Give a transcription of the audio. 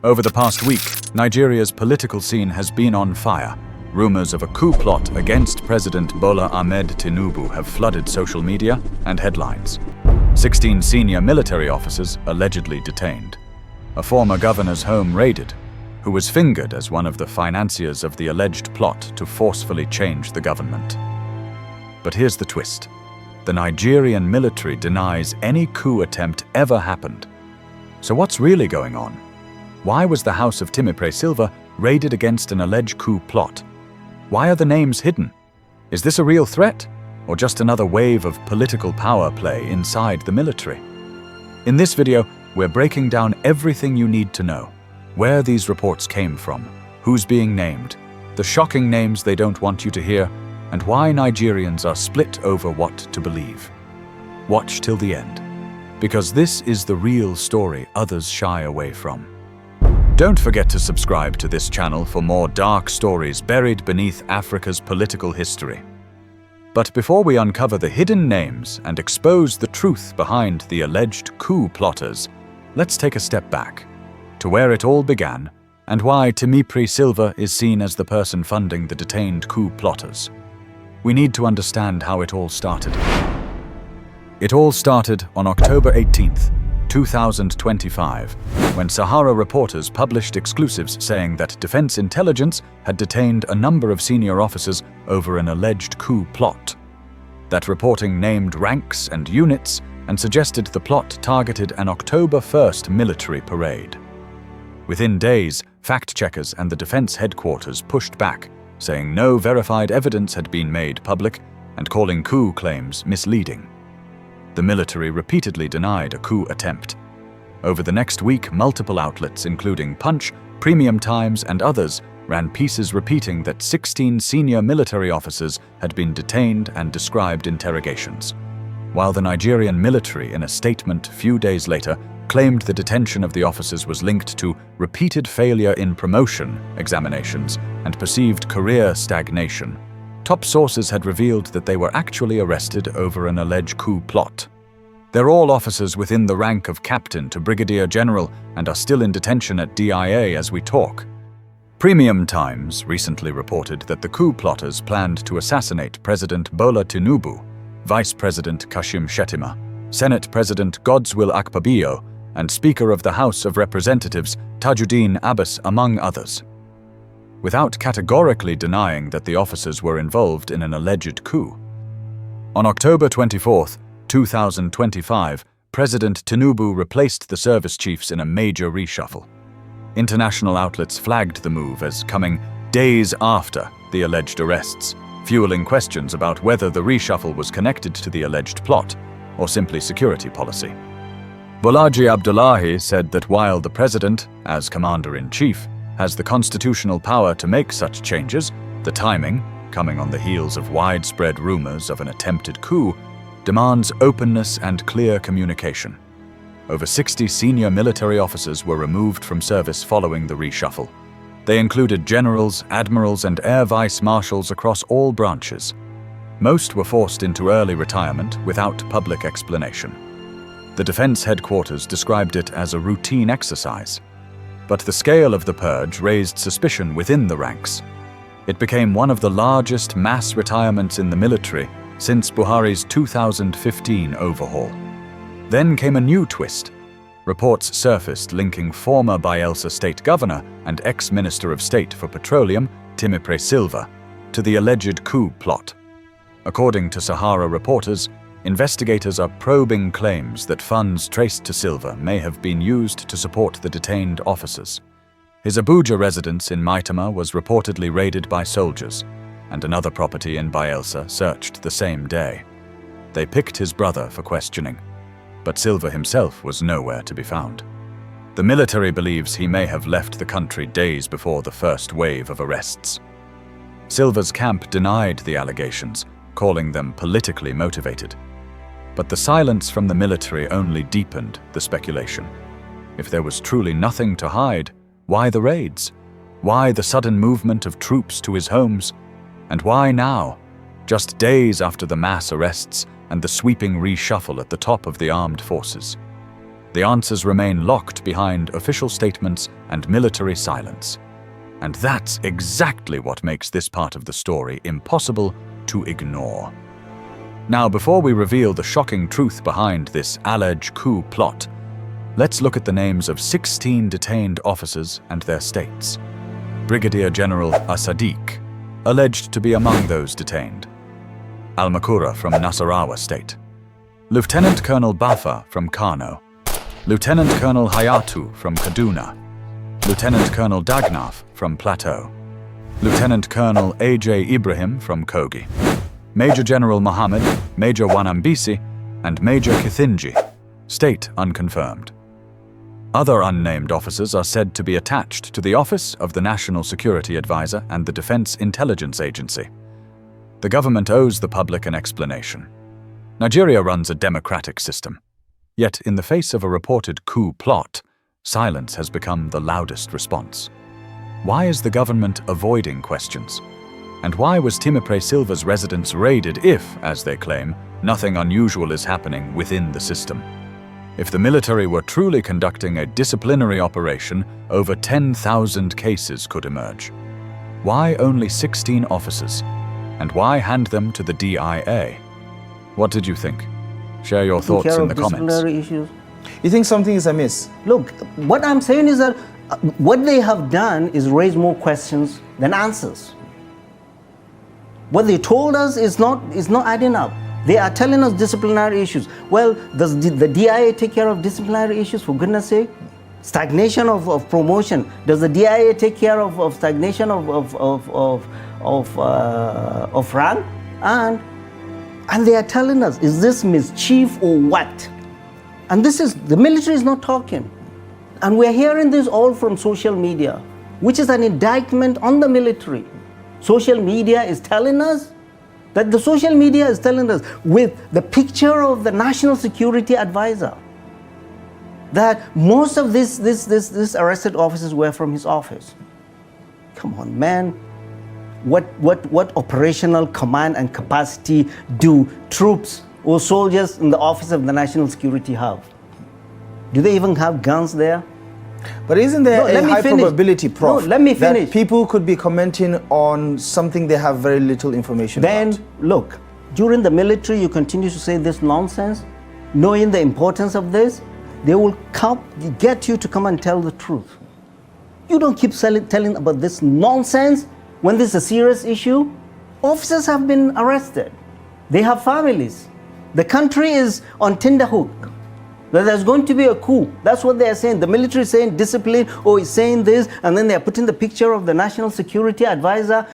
Over the past week, Nigeria's political scene has been on fire. Rumours of a coup plot against President Bola Ahmed Tinubu have flooded social media and headlines. 16 senior military officers allegedly detained. A former governor's home raided, who was fingered as one of the financiers of the alleged plot to forcefully change the government. But here's the twist. The Nigerian military denies any coup attempt ever happened. So what's really going on? Why was the house of Timipre Sylva raided against an alleged coup plot? Why are the names hidden? Is this a real threat, or just another wave of political power play inside the military? In this video, we're breaking down everything you need to know. Where these reports came from, who's being named, the shocking names they don't want you to hear, and why Nigerians are split over what to believe. Watch till the end, because this is the real story others shy away from. Don't forget to subscribe to this channel for more dark stories buried beneath Africa's political history. But before we uncover the hidden names and expose the truth behind the alleged coup plotters, let's take a step back to where it all began and why Timipre Sylva is seen as the person funding the detained coup plotters. We need to understand how it all started. It all started on October 18th, 2025, when Sahara reporters published exclusives saying that Defense Intelligence had detained a number of senior officers over an alleged coup plot. That reporting named ranks and units and suggested the plot targeted an October 1st military parade. Within days, fact-checkers and the defense headquarters pushed back, saying no verified evidence had been made public and calling coup claims misleading. The military repeatedly denied a coup attempt. Over the next week, multiple outlets, including Punch, Premium Times, and others, ran pieces repeating that 16 senior military officers had been detained and described interrogations, while the Nigerian military, in a statement a few days later, claimed the detention of the officers was linked to repeated failure in promotion examinations and perceived career stagnation. Top sources had revealed that they were actually arrested over an alleged coup plot. They're all officers within the rank of captain to brigadier general and are still in detention at DIA as we talk. Premium Times recently reported that the coup plotters planned to assassinate President Bola Tinubu, Vice President Kashim Shettima, Senate President Godswill Akpabio, and Speaker of the House of Representatives Tajuddin Abbas, among others, without categorically denying that the officers were involved in an alleged coup. On October 24, 2025, President Tinubu replaced the service chiefs in a major reshuffle. International outlets flagged the move as coming days after the alleged arrests, fueling questions about whether the reshuffle was connected to the alleged plot or simply security policy. Bolaji Abdullahi said that while the president, as commander-in-chief, has the constitutional power to make such changes, the timing, coming on the heels of widespread rumors of an attempted coup, demands openness and clear communication. Over 60 senior military officers were removed from service following the reshuffle. They included generals, admirals, and air vice marshals across all branches. Most were forced into early retirement without public explanation. The defense headquarters described it as a routine exercise. But the scale of the purge raised suspicion within the ranks. It became one of the largest mass retirements in the military since Buhari's 2015 overhaul. Then came a new twist. Reports surfaced linking former Bayelsa State Governor and ex-Minister of State for Petroleum, Timipre Sylva, to the alleged coup plot. According to Sahara reporters, investigators are probing claims that funds traced to Sylva may have been used to support the detained officers. His Abuja residence in Maitama was reportedly raided by soldiers, and another property in Bayelsa searched the same day. They picked his brother for questioning, but Sylva himself was nowhere to be found. The military believes he may have left the country days before the first wave of arrests. Sylva's camp denied the allegations, calling them politically motivated. But the silence from the military only deepened the speculation. If there was truly nothing to hide, why the raids? Why the sudden movement of troops to his homes? And why now, just days after the mass arrests and the sweeping reshuffle at the top of the armed forces? The answers remain locked behind official statements and military silence. And that's exactly what makes this part of the story impossible to ignore. Now, before we reveal the shocking truth behind this alleged coup plot, let's look at the names of 16 detained officers and their states. Brigadier General Sadiq, alleged to be among those detained. Al-Makura from Nasarawa State. Lieutenant Colonel Bafa from Kano. Lieutenant Colonel Hayatu from Kaduna. Lieutenant Colonel Dagnaf from Plateau. Lieutenant Colonel A.J. Ibrahim from Kogi. Major General Mohammed, Major Wanambisi, and Major Kithinji, state unconfirmed. Other unnamed officers are said to be attached to the Office of the National Security Advisor and the Defense Intelligence Agency. The government owes the public an explanation. Nigeria runs a democratic system. Yet, in the face of a reported coup plot, silence has become the loudest response. Why is the government avoiding questions? And why was Timipre Sylva's residence raided if, as they claim, nothing unusual is happening within the system? If the military were truly conducting a disciplinary operation, over 10,000 cases could emerge. Why only 16 officers? And why hand them to the DIA? What did you think? Share your thoughts in the comments. Issues. You think something is amiss? Look, what I'm saying is that what they have done is raise more questions than answers. What they told us is not adding up. They are telling us disciplinary issues. Well, does the DIA take care of disciplinary issues, for goodness sake? Stagnation of promotion. Does the DIA take care of stagnation of rank? And they are telling us, is this mischief or what? And the military is not talking. And we're hearing this all from social media, which is an indictment on the military. Social media is telling us that with the picture of the National Security Advisor, that most of these arrested officers were from his office. Come on, man. What operational command and capacity do troops or soldiers in the office of the National Security have? Do they even have guns there? But isn't there a high probability, Prof, that people could be commenting on something they have very little information about? Then, look, during the military, you continue to say this nonsense, knowing the importance of this, they will get you to come and tell the truth. You don't keep telling about this nonsense when this is a serious issue. Officers have been arrested. They have families. The country is on tenterhook. That there's going to be a coup. That's what they are saying. The military is saying discipline, or is saying this, and then they are putting the picture of the National Security Advisor